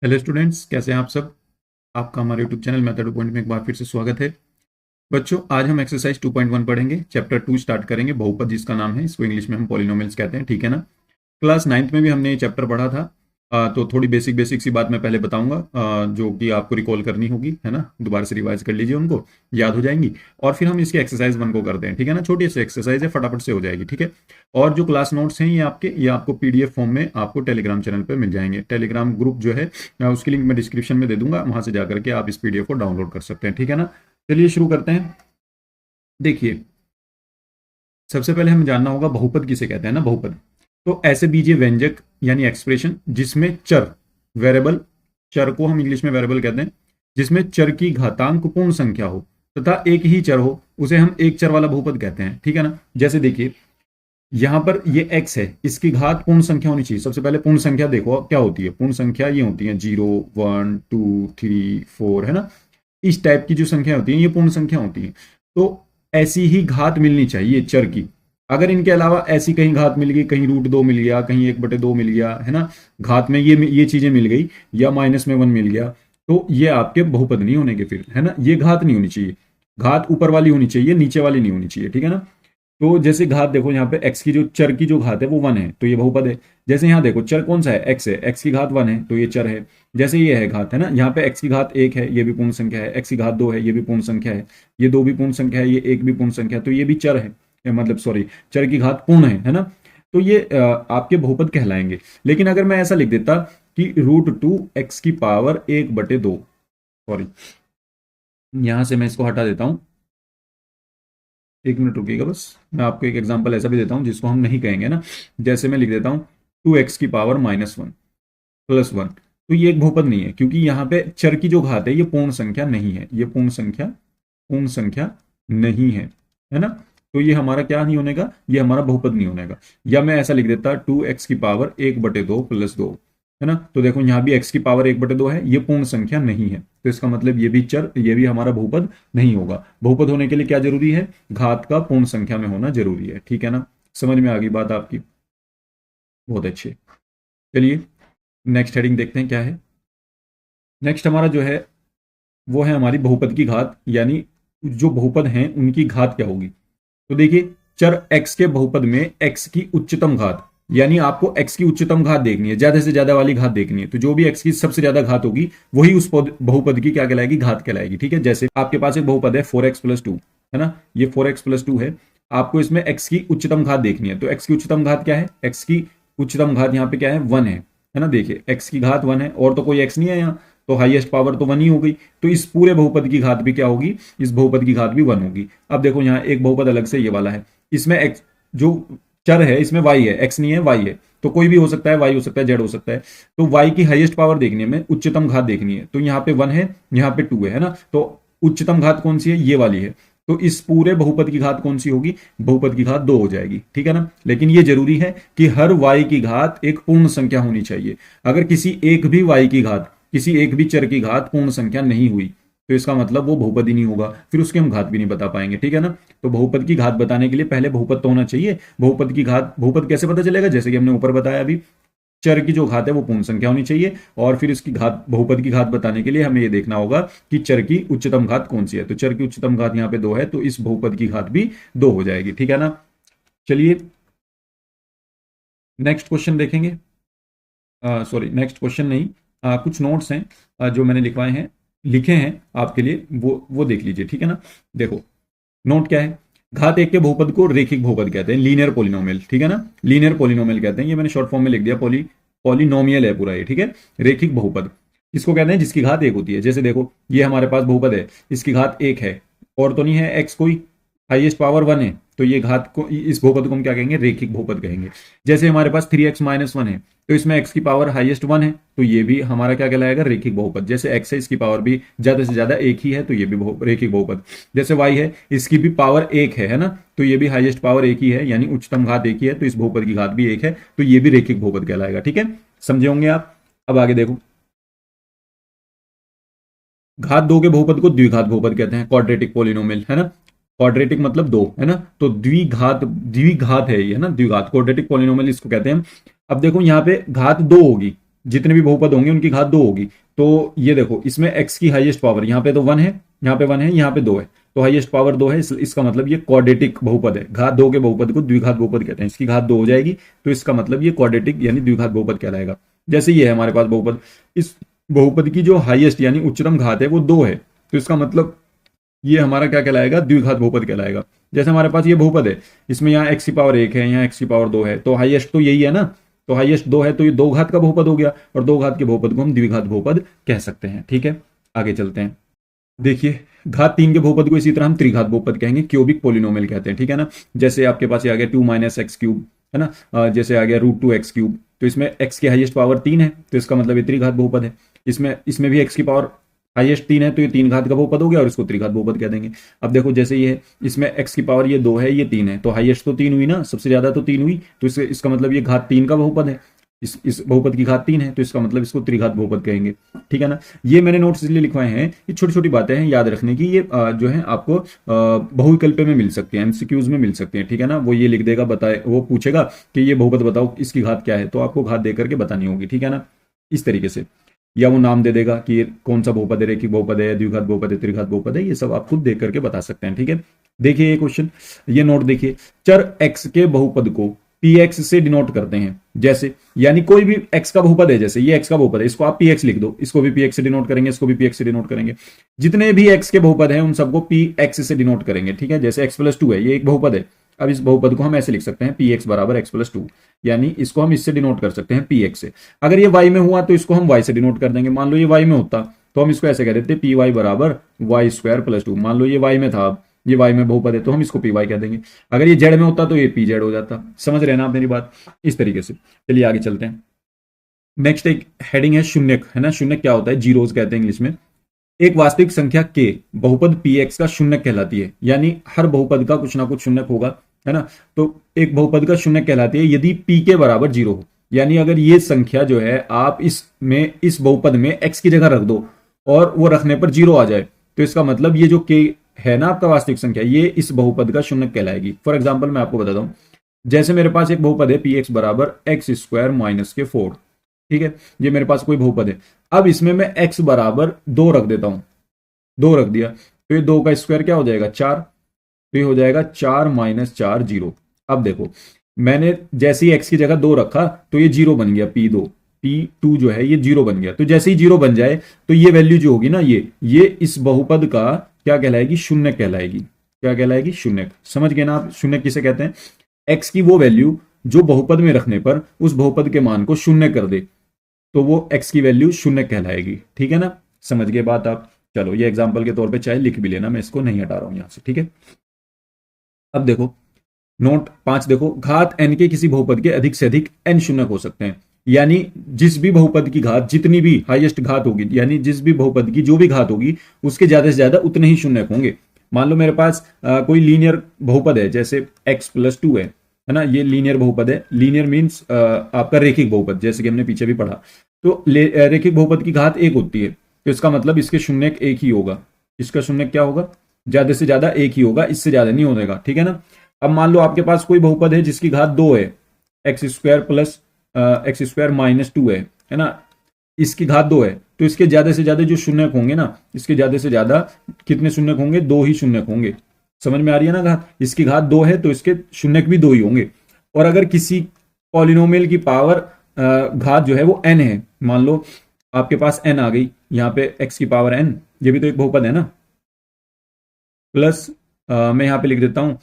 Hello students, कैसे हैं आप सब। आपका हमारे यूट्यूब चैनल मेथड पॉइंट में एक बार फिर से स्वागत है। बच्चों, आज हम एक्सरसाइज 2.1 पढ़ेंगे। चैप्टर 2 स्टार्ट करेंगे, बहुपद जिसका नाम है, इसको इंग्लिश में हम पॉलिनोमियल्स कहते हैं, ठीक है ना। क्लास 9th में भी हमने ये चैप्टर पढ़ा था। तो थोड़ी बेसिक बेसिक सी बात मैं पहले बताऊंगा, जो कि आपको रिकॉल करनी होगी, है ना। दोबारा से रिवाइज कर लीजिए, उनको याद हो जाएंगी। और फिर हम इसकी एक्सरसाइज 1 को करते हैं, ठीक है ना। छोटी सी एक्सरसाइज है, फटाफट से हो जाएगी, ठीक है। और जो क्लास नोट्स हैं ये आपको पीडीएफ फॉर्म में आपको टेलीग्राम चैनल पर मिल जाएंगे। टेलीग्राम ग्रुप जो है, उसकी लिंक मैं डिस्क्रिप्शन में दे दूंगा, वहां से जाकर के आप इस पीडीएफ को डाउनलोड कर सकते हैं, ठीक है ना। चलिए शुरू करते हैं। देखिए, सबसे पहले हमें जानना होगा बहुपद किसे कहते हैं ना। बहुपद तो ऐसे बीजीय व्यंजक यानी एक्सप्रेशन जिसमें चर, वेरिएबल, चर को हम इंग्लिश में वेरिएबल कहते हैं, जिसमें चर की घातांक पूर्ण संख्या हो तथा एक ही चर हो, उसे हम एक चर वाला बहुपद कहते हैं, ठीक है ना। जैसे देखिए, यहां पर ये x है, इसकी घात पूर्ण संख्या होनी चाहिए। सबसे पहले पूर्ण संख्या देखो क्या होती है। पूर्ण संख्या ये होती है 0 1 2 3 4, है ना। इस टाइप की जो संख्या होती है ये पूर्ण संख्या होती है। तो ऐसी ही घात मिलनी चाहिए चर की। अगर इनके अलावा ऐसी कहीं घात मिल गई, कहीं √2 मिल गया, कहीं 1/2 मिल गया, है ना, घात में ये चीजें मिल गई, या -1 मिल गया, तो ये आपके बहुपद नहीं होने के फिर, है ना। ये घात नहीं होनी चाहिए। घात ऊपर वाली होनी चाहिए, नीचे वाली नहीं होनी चाहिए, ठीक है ना। तो जैसे घात देखो, यहाँ पे x की जो चर की जो घात है वो 1 है, तो ये बहुपद है। जैसे यहाँ देखो, चर कौन सा है, x है, x की घात 1 है, तो ये चर है। जैसे ये है घात, है ना, यहाँ पे x की घात 1 है, ये भी पूर्ण संख्या है। x की घात 2 है, ये भी पूर्ण संख्या है। ये 2 भी पूर्ण संख्या है, ये 1 भी पूर्ण संख्या है, तो ये भी चर है, मतलब सॉरी, चर की घात पूर्ण है ना। तो ये आपके बहुपद कहलाएंगे। लेकिन अगर मैं ऐसा लिख देता कि √2 x की पावर 1/2, सॉरी, यहां से मैं इसको हटा देता हूं। एक मिनट रुकिएगा बस, मैं आपको एक एग्जांपल ऐसा भी देता हूं जिसको हम नहीं कहेंगे ना। जैसे मैं लिख देता हूं 2x की पावर -1 +1, तो ये एक बहुपद नहीं है, क्योंकि यहाँ पे चर की जो घात है ये पूर्ण संख्या नहीं है, ये पूर्ण संख्या नहीं है ना। तो ये हमारा क्या नहीं होने का, ये हमारा बहुपद नहीं होने का। या मैं ऐसा लिख देता 2x की पावर 1/2 +2, है ना। तो देखो, यहाँ भी x की पावर 1/2 है, ये पूर्ण संख्या नहीं है, तो इसका मतलब ये भी चर, ये भी हमारा बहुपद नहीं होगा। बहुपद होने के लिए क्या जरूरी है, घात का पूर्ण संख्या में होना जरूरी है, ठीक है ना। समझ में आ गई बात आपकी, बहुत अच्छी। चलिए नेक्स्ट हेडिंग देखते हैं क्या है। नेक्स्ट हमारा जो है वो है हमारी बहुपद की घात, यानी जो बहुपद हैं उनकी घात क्या होगी। तो देखिए, चर x के बहुपद में x की उच्चतम घात, यानी आपको x की उच्चतम घात देखनी है, ज्यादा से ज्यादा वाली घात देखनी है। तो जो भी x की सबसे ज्यादा घात होगी वही उस बहुपद की क्या कहलाएगी, घात कहलाएगी, ठीक है। जैसे आपके पास एक बहुपद है 4x + 2, है ना, ये 4x + 2 है। आपको इसमें x की उच्चतम घात देखनी है, तो x की उच्चतम घात क्या है, x की उच्चतम घात यहाँ पे क्या है, 1 है ना। देखिए, x की घात 1 है, और तो कोई x नहीं है यहाँ, तो हाईएस्ट पावर तो 1 ही हो गई। तो इस पूरे बहुपद की घात भी क्या होगी, इस बहुपद की घात भी 1 होगी। अब देखो, यहाँ एक बहुपद अलग से ये वाला है, इसमें x जो चर है इसमें y है, x नहीं है, y है, तो कोई भी हो सकता है, y हो सकता है, z हो सकता है। तो y की हाईएस्ट पावर देखनी है, हमें उच्चतम घात देखनी है। तो यहाँ पे 1 है, यहाँ पे 2 है ना। तो उच्चतम घात कौन सी है, ये वाली है। तो इस पूरे बहुपद की घात कौन सी होगी, बहुपद की घात 2 हो जाएगी, ठीक है ना। लेकिन ये जरूरी है कि हर y की घात एक पूर्ण संख्या होनी चाहिए। अगर किसी एक भी y की घात, किसी एक भी चर की घात पूर्ण संख्या नहीं हुई, तो इसका मतलब वो बहुपद ही नहीं होगा, फिर उसकी हम घात भी नहीं बता पाएंगे, ठीक है ना। तो बहुपद की घात बताने के लिए पहले बहुपद तो होना चाहिए। बहुपद की घात, बहुपद कैसे पता चलेगा, जैसे कि हमने ऊपर बताया अभी, चर की जो घात है वो पूर्ण संख्या होनी चाहिए, और फिर इसकी घात, बहुपद की घात बताने के लिए हमें ये देखना होगा कि चर की उच्चतम घात कौन सी है। तो चर की उच्चतम घात यहाँ पे 2 है, तो इस बहुपद की घात भी 2 हो जाएगी, ठीक है ना। चलिए नेक्स्ट क्वेश्चन देखेंगे। सॉरी, नेक्स्ट क्वेश्चन नहीं, कुछ नोट्स हैं जो मैंने लिखे हैं आपके लिए, वो देख लीजिए, ठीक है ना। देखो, नोट क्या है, घात 1 के बहुपद को रेखिक बहुपद कहते हैं, लीनियर पोलिनोमियल, ठीक है ना। लीनियर पोलिनोमियल कहते हैं, ये मैंने शॉर्ट फॉर्म में लिख दिया, पॉलिनोमियल है पूरा ये, ठीक है। रेखिक बहुपद इसको कहते हैं जिसकी घात 1 होती है। जैसे देखो, ये हमारे पास बहुपद है, इसकी घात 1 है, और तो नहीं है एक्स कोई, हाईएस्ट पावर 1 है, तो ये घात को, इस बहुपद को हम क्या कहेंगे, रेखिक बहुपद कहेंगे। जैसे हमारे पास 3x - 1 है, तो इसमें x की पावर हाईएस्ट 1 है, तो ये भी हमारा क्या कहलाएगा, रेखिक बहुपद। जैसे x है, इसकी पावर भी ज्यादा से ज्यादा 1 ही है, तो ये भी रेखिक बहुपद। जैसे y है, इसकी भी पावर 1 है ना, तो ये भी हाईएस्ट पावर 1 ही है, यानी उच्चतम घात 1 ही है, तो इस बहुपद की घात भी 1 है, तो ये भी रेखिक बहुपद कहलाएगा, ठीक है। समझे होंगे आप। अब आगे देखो, घात 2 के बहुपद को द्विघात बहुपद कहते हैं, क्वाड्रेटिक पोलिनोमियल, है ना। क्वाड्रेटिक मतलब 2, है ना, तो द्विघात है ये, है ना, द्विघात, क्वाड्रेटिक पोलिनोमियल इसको कहते हैं। अब देखो, यहाँ पे घात 2 होगी, जितने भी बहुपद होंगे उनकी घात 2 होगी। तो ये देखो इसमें x की हाईएस्ट पावर, यहाँ पे तो 1 है, यहाँ पे 1 है, यहाँ पे 2 है, तो हाईएस्ट पावर 2 है, इसका मतलब ये क्वाड्रेटिक बहुपद है। घात 2 के बहुपद को द्विघात बहुपद कहते हैं। इसकी घात 2 हो जाएगी तो इसका मतलब ये क्वाड्रेटिक यानी द्विघात बहुपद कहलाएगा। जैसे ये है हमारे पास बहुपद, इस बहुपद की जो हाईएस्ट यानी उच्चतम घात है वो 2 है, तो इसका मतलब ये हमारा क्या कहलाएगा, द्विघात बहुपद कहलाएगा। जैसे हमारे पास ये बहुपद है, इसमें यहाँ x की पावर 1 है, यहाँ x की पावर 2 है, तो हाईएस्ट तो यही है ना, तो हाईएस्ट 2 है, तो ये 2 घात का बहुपद हो गया, और 2 घात के बहुपद को हम द्विघात बहुपद कह सकते हैं। ठीक है, आगे चलते हैं। देखिए घात 3 के बहुपद को इसी तरह हम त्रिघात बहुपद कहेंगे, क्यूबिक पोलिनोमियल कहते हैं। ठीक है ना, जैसे आपके पास ये आ गया 2 माइनस एक्स क्यूब, है ना, जैसे आ गया √2x³ तो इसमें x की हाईएस्ट पावर 3 है, तो इसका मतलब ये त्रिघात बहुपद है। इसमें इसमें भी x की पावर हाईएस्ट 3 है, तो ये 3 घात का बहुपद हो गया और इसको त्रिघात बहुपद कह देंगे। अब देखो जैसे ये है, इसमें x की पावर ये 2 है, ये 3 है, तो हाईएस्ट तो 3 हुई ना, सबसे ज्यादा तो 3 हुई, तो इसका मतलब ये घात 3 का बहुपद है। इस बहुपद की घात 3 है, तो इसका मतलब इसको त्रिघात बहुपद कहेंगे। ठीक है ना, ये मैंने नोट्स इसलिए लिखवाए हैं, ये छोटी छोटी बातें हैं याद रखने की, ये जो है आपको बहुविकल्प में मिल सकती है, एमसीक्यूज में मिल सकती है। ठीक है ना, वो ये लिख देगा, बताए, वो पूछेगा कि ये बहुपद बताओ इसकी घात क्या है, तो आपको घात दे करके बतानी होगी। ठीक है ना, इस तरीके से, या वो नाम दे देगा कि ये कौन सा बहुपद है, रेखिक बहुपद है, द्विघात बहुपद है, त्रिघात बहुपद है, ये सब आप खुद देख करके बता सकते हैं। ठीक है, देखिए ये क्वेश्चन, ये नोट देखिए, चर x के बहुपद को px से डिनोट करते हैं। जैसे यानी कोई भी x का बहुपद है, जैसे ये x का बहुपद है, इसको आप px लिख दो, इसको भी px से डिनोट करेंगे, इसको भी px से डिनोट करेंगे। जितने भी x के बहुपद हैं उन सबको px से डिनोट करेंगे। ठीक है, जैसे x+2 है, ये एक बहुपद है, अब इस बहुपद को हम ऐसे लिख सकते हैं px बराबर x+2, यानी इसको हम इससे डिनोट कर सकते हैं px से। अगर ये y में हुआ तो इसको हम y से डिनोट कर देंगे। मान लो ये y में होता तो हम इसको ऐसे कह देते py बराबर y² + 2। मान लो ये y में था, ये y में बहुपद है, तो हम इसको py कह देंगे। अगर ये z में होता तो ये pz हो जाता। समझ रहे हैं ना आप मेरी बात, इस तरीके से। चलिए आगे चलते हैं। नेक्स्ट एक हेडिंग है शून्यक, है ना, शून्यक क्या होता है, जीरोस कहते हैं इंग्लिश में। एक वास्तविक संख्या के बहुपद px का शून्यक कहलाती है, यानी हर बहुपद का कुछ ना कुछ शून्यक होगा, है ना, तो एक बहुपद का शून्यक कहलाती है यदि p के बराबर 0 हो। यानी अगर ये संख्या जो है आप इसमें इस बहुपद में x की जगह रख दो और वो रखने पर 0 आ जाए, तो इसका मतलब ये जो k है ना आपका वास्तविक संख्या, ये इस बहुपद का शून्यक कहलाएगी। फॉर एग्जाम्पल मैं आपको बताता हूं, जैसे मेरे पास एक बहुपद है px बराबर x² - 4। ठीक है, ये मेरे पास कोई बहुपद है। अब इसमें मैं x बराबर 2 रख देता हूं, 2 रख दिया, तो ये 2 का स्क्वायर क्या हो जाएगा, 4, तो ये हो जाएगा 4 - 4 0। अब देखो मैंने जैसे ही x की जगह 2 रखा तो ये 0 बन गया, p2 जो है ये 0 बन गया। तो जैसे ही 0 बन जाए तो ये वैल्यू जो होगी ना, ये इस बहुपद का क्या कहलाएगी, शून्य कहलाएगी। क्या कहलाएगी, शून्य। समझ गए ना आप, शून्य किसे कहते हैं, x की वो वैल्यू जो बहुपद में रखने पर उस बहुपद के मान को शून्य कर दे, तो वो x की वैल्यू शून्य कहलाएगी। ठीक है ना, समझ गए बात आप। चलो ये एग्जांपल के तौर पे चाहे लिख भी लेना, मैं इसको नहीं हटा रहा हूं यहां से। ठीक है, अब देखो नोट 5 देखो, घात n के किसी बहुपद के अधिक से अधिक n शून्यक हो सकते हैं। यानी जिस भी बहुपद की घात, जितनी भी हाईएस्ट घात होगी, यानी जिस भी बहुपद की जो भी घात होगी उसके ज्यादा से ज्यादा उतने ही शून्यक होंगे। मान लो मेरे पास कोई लीनियर बहुपद है, जैसे x+2 है ना, ये लीनियर बहुपद है। लीनियर मीन्स आपका रेखिक बहुपद, जैसे कि हमने पीछे भी पढ़ा। तो रेखिक बहुपद की घात 1 होती है, तो इसका मतलब इसके शून्यक 1 ही होगा। इसका शून्यक क्या होगा, ज्यादा से ज्यादा 1 ही होगा, इससे ज्यादा नहीं होगा। ठीक है ना, अब मान लो आपके पास कोई बहुपद है जिसकी घात 2 है, x² - 2 है ना, इसकी घात 2 है, तो इसके ज्यादा से ज्यादा जो शून्यक होंगे ना, इसके ज्यादा से ज्यादा कितने शून्यक होंगे, 2 ही शून्यक होंगे। समझ में आ रही है ना, घात, इसकी घात 2 है तो इसके शून्यक भी 2 ही होंगे। और अगर किसी पॉलिनोमियल की पावर घात जो है वो n है, मान लो आपके पास n आ गई, यहाँ पे x की पावर n, ये भी तो एक बहुपद है ना, प्लस मैं यहाँ पे लिख देता हूँ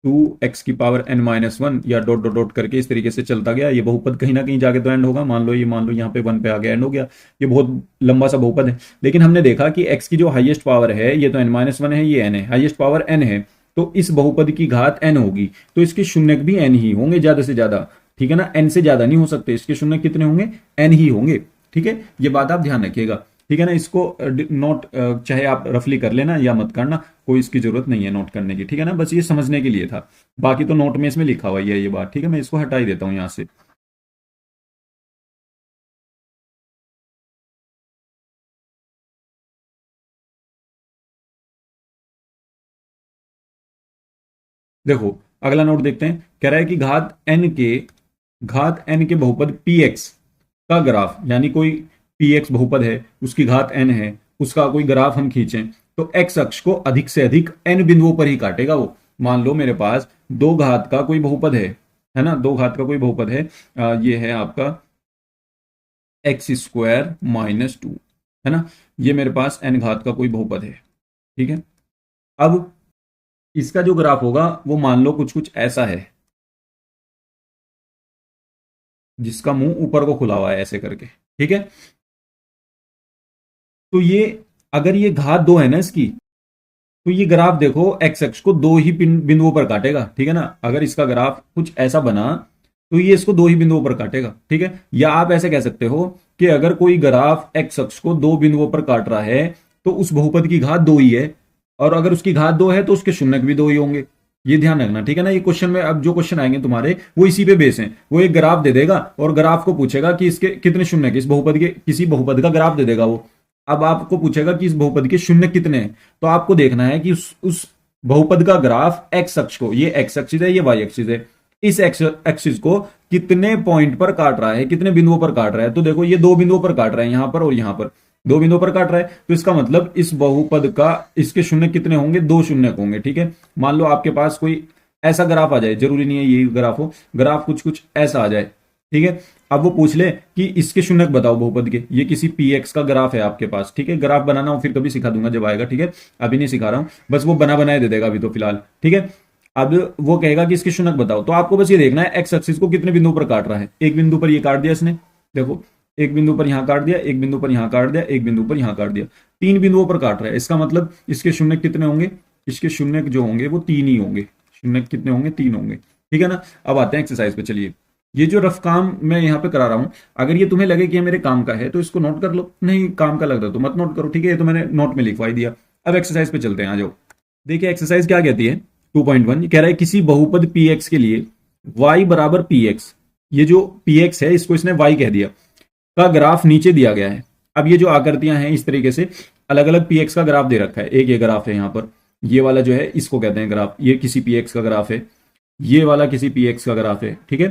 2x की पावर n-1 या डॉट डॉट डॉट करके इस तरीके से चलता गया। ये बहुपद कहीं ना कहीं जाके तो एंड होगा। मान लो यहाँ पे 1 पे आ गया, एंड हो गया। ये बहुत लंबा सा बहुपद है, लेकिन हमने देखा कि x की जो हाईएस्ट पावर है ये तो n-1 है, ये n है, हाईएस्ट पावर n है, तो इस बहुपद की घात n होगी, तो इसके शून्यक भी n ही होंगे ज्यादा से ज्यादा। ठीक है ना, n से ज्यादा नहीं हो सकते, इसके शून्यक कितने होंगे, n ही होंगे। ठीक है, ये बात आप ध्यान रखिएगा। ठीक है ना, इसको नोट चाहे आप रफली कर लेना या मत करना, कोई इसकी जरूरत नहीं है नोट करने की। ठीक है ना, बस ये समझने के लिए था, बाकी तो नोट में इसमें लिखा हुआ ही है ये बात। ठीक है, मैं इसको हटा ही देता हूं यहां से। देखो अगला नोट देखते हैं, कह रहा है कि घात n के बहुपद px का ग्राफ, यानी कोई px बहुपद है, उसकी घात n है, उसका कोई ग्राफ हम खींचें तो x अक्ष को अधिक से अधिक n बिंदुओं पर ही काटेगा वो। मान लो मेरे पास दो घात का कोई बहुपद है ना, दो घात का कोई बहुपद है, ये है आपका x² - 2, है ना, ये मेरे पास n घात का कोई बहुपद है। ठीक है, अब इसका जो ग्राफ होगा वो मान लो कुछ कुछ ऐसा है, जिसका मुंह ऊपर को खुला हुआ है ऐसे करके। ठीक है, तो ये अगर ये घात 2 है ना इसकी, तो ये ग्राफ देखो एक्स अक्ष को दो ही बिंदुओं पर काटेगा। ठीक है ना, अगर इसका ग्राफ कुछ ऐसा बना तो ये इसको दो ही बिंदुओं पर काटेगा। ठीक है, या आप ऐसे कह सकते हो कि अगर कोई ग्राफ एक्स अक्ष को दो बिंदुओं पर काट रहा है तो उस बहुपद की घात 2 ही है, और अगर उसकी घात 2 है तो उसके शून्यक भी 2 ही होंगे। ये ध्यान रखना। ठीक है ना, ये क्वेश्चन में अब जो क्वेश्चन आएंगे तुम्हारे वो इसी पे बेस हैं। वो एक ग्राफ दे देगा और ग्राफ को पूछेगा कि इसके कितने शून्यक, इस बहुपद के किसी बहुपद का ग्राफ दे देगा वो। अब आपको पूछेगा कि इस बहुपद के शून्य कितने हैं, तो आपको देखना है कि उस बहुपद का ग्राफ एक्स अक्ष को, ये एक्स एक्सिस है, ये वाई एक्सिस है, इस एक्स एक्सिस को कितने पॉइंट पर काट रहा है, कितने बिंदुओं पर काट रहा है। तो देखो ये दो बिंदुओं पर काट रहा है, यहां पर और यहां पर दो बिंदुओं पर काट रहा है, तो इसका मतलब इस बहुपद का इसके शून्य कितने होंगे, दो शून्य होंगे। ठीक है, मान लो आपके पास कोई ऐसा ग्राफ आ जाए, जरूरी नहीं है यही ग्राफ हो, ग्राफ कुछ कुछ ऐसा आ जाए। ठीक है, अब वो पूछ ले कि इसके शून्यक बताओ बहुपद के, ये किसी px का ग्राफ है आपके पास। ठीक है, ग्राफ बनाना हो फिर कभी सिखा दूंगा जब आएगा। ठीक है, अभी नहीं सिखा रहा हूं, बस वो बना बनाए दे देगा अभी तो फिलहाल। ठीक है, अब वो कहेगा कि इसके शून्यक बताओ, तो आपको बस ये देखना है एक्स एक्सिस को कितने बिंदु पर काट रहा है। एक बिंदु पर ये काट दिया इसने, देखो एक बिंदु पर यहां काट दिया, एक बिंदु पर यहां काट दिया, एक बिंदु पर यहां काट दिया, तीन बिंदुओं पर काट रहा है। इसका मतलब इसके शून्यक कितने होंगे, इसके शून्यक जो होंगे वो 3 ही होंगे। शून्यक कितने होंगे, 3 होंगे। ठीक है ना, अब आते हैं एक्सरसाइज पे। चलिए, ये जो रफ काम मैं यहाँ पे करा रहा हूं, अगर ये तुम्हें लगे कि ये मेरे काम का है तो इसको नोट कर लो, नहीं काम का लग रहा तो मत नोट करो। ठीक है, ये तो मैंने नोट में लिखवा ही दिया। अब एक्सरसाइज पे चलते हैं, आ जाओ। देखिए एक्सरसाइज क्या कहती है, 2.1 कह रहा है किसी बहुपद px के लिए y बराबर px, ये जो px है इसको इसने y कह दिया, का ग्राफ नीचे दिया गया है। अब ये जो आकृतियां हैं इस तरीके से अलग अलग px का ग्राफ दे रखा है। एक ये ग्राफ है यहाँ पर, ये वाला जो है इसको कहते हैं ग्राफ, ये किसी px का ग्राफ है, ये वाला किसी px का ग्राफ है। ठीक है,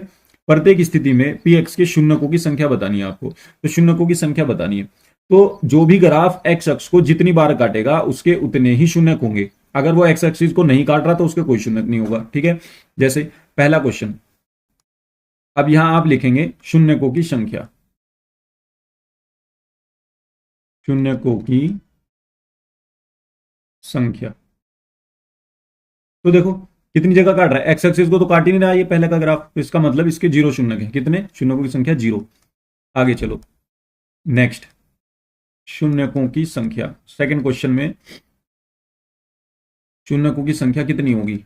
प्रत्येक स्थिति में px के शून्यकों की संख्या बतानी है आपको, तो शून्यकों की संख्या बतानी है। तो जो भी ग्राफ x अक्ष को जितनी बार काटेगा उसके उतने ही शून्यक होंगे। अगर वो x एक्सिस को नहीं काट रहा तो उसके कोई शून्यक नहीं होगा। ठीक है, जैसे पहला क्वेश्चन, अब यहां आप लिखेंगे शून्यकों की संख्या, शून्यकों की संख्या। तो देखो कितनी जगह काट रहा है, एक्स एक्सिस को तो काट ही नहीं रहा है ये पहले का ग्राफ, तो इसका मतलब इसके 0 शून्यक है। कितने शून्यकों की संख्या, 0। आगे चलो नेक्स्ट, शून्यकों की संख्या। सेकंड क्वेश्चन में शून्यकों की संख्या कितनी होगी।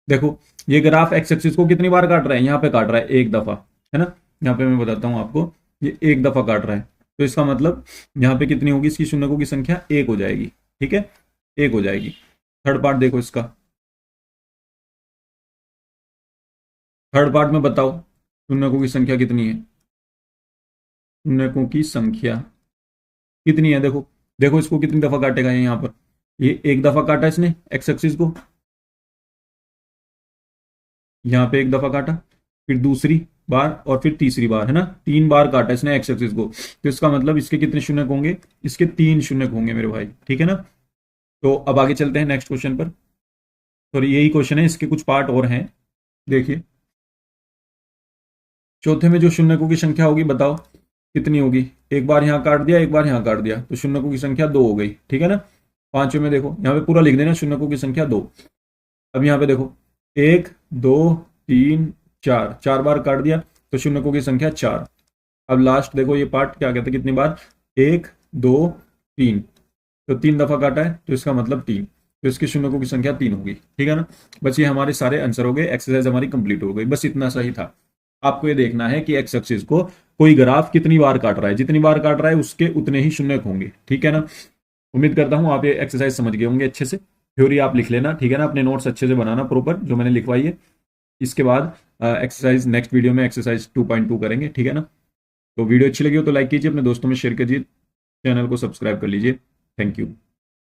देखो ये ग्राफ एक्स एक्सिस को कितनी बार काट रहा है, यहां पे काट रहा है एक दफा, है ना, यहां पे मैं बताता हूं आपको, ये एक दफा काट रहा है, तो इसका मतलब यहां पे कितनी होगी इसकी शून्यकों की संख्या, 1 हो जाएगी। ठीक है, 1 हो जाएगी। थर्ड पार्ट देखो इसका, थर्ड पार्ट में बताओ शून्यकों की संख्या कितनी है, शून्यकों की संख्या कितनी है। देखो देखो इसको कितनी दफा काटेगा ये, यहां पर ये एक दफा काटा इसने एक्स एक्सिस को, यहां पे एक दफा काटा, फिर दूसरी बार और फिर तीसरी बार, है ना, 3 बार काटा इसने एक्स एक्सिस को, तो इसका मतलब इसके कितने शून्यक होंगे, इसके 3 शून्यक होंगे मेरे भाई। ठीक है ना, तो अब आगे चलते हैं नेक्स्ट क्वेश्चन पर। सॉरी यही क्वेश्चन है, इसके कुछ पार्ट और हैं। देखिए चौथे में जो शून्यकों की संख्या होगी बताओ कितनी होगी। एक बार यहां काट दिया, एक बार यहां काट दिया, तो शून्यकों की संख्या 2 हो गई। ठीक है ना, पांचवें में देखो यहाँ पे पूरा लिख देना शून्यकों की संख्या 2। अब यहाँ पे देखो 1 2 3 4, 4 बार काट दिया तो शून्यकों की संख्या 4। अब लास्ट देखो ये पार्ट क्या कहता है, कितनी बार, 1 2 3, तो 3 दफा काटा है तो इसका मतलब 3, तो इसके शून्यकों की संख्या 3 होगी। ठीक है ना, बस ये हमारे सारे आंसर हो गए, एक्सरसाइज हमारी कंप्लीट हो गई, बस इतना सही था। आपको ये देखना है कि एक्स एक्सिस को कोई ग्राफ कितनी बार काट रहा है, जितनी बार काट रहा है उसके उतने ही शून्यक होंगे। ठीक है ना, उम्मीद करता हूं आप ये एक्सरसाइज समझ गए होंगे अच्छे से। थ्योरी आप लिख लेना, ठीक है ना, अपने नोट्स अच्छे से बनाना प्रॉपर जो मैंने लिखवाई है। इसके बाद एक्सरसाइज नेक्स्ट वीडियो में एक्सरसाइज 2.2 करेंगे। ठीक है ना, तो वीडियो अच्छी लगी हो तो लाइक कीजिए, अपने दोस्तों में शेयर कीजिए, चैनल को सब्सक्राइब कर लीजिए। Thank you.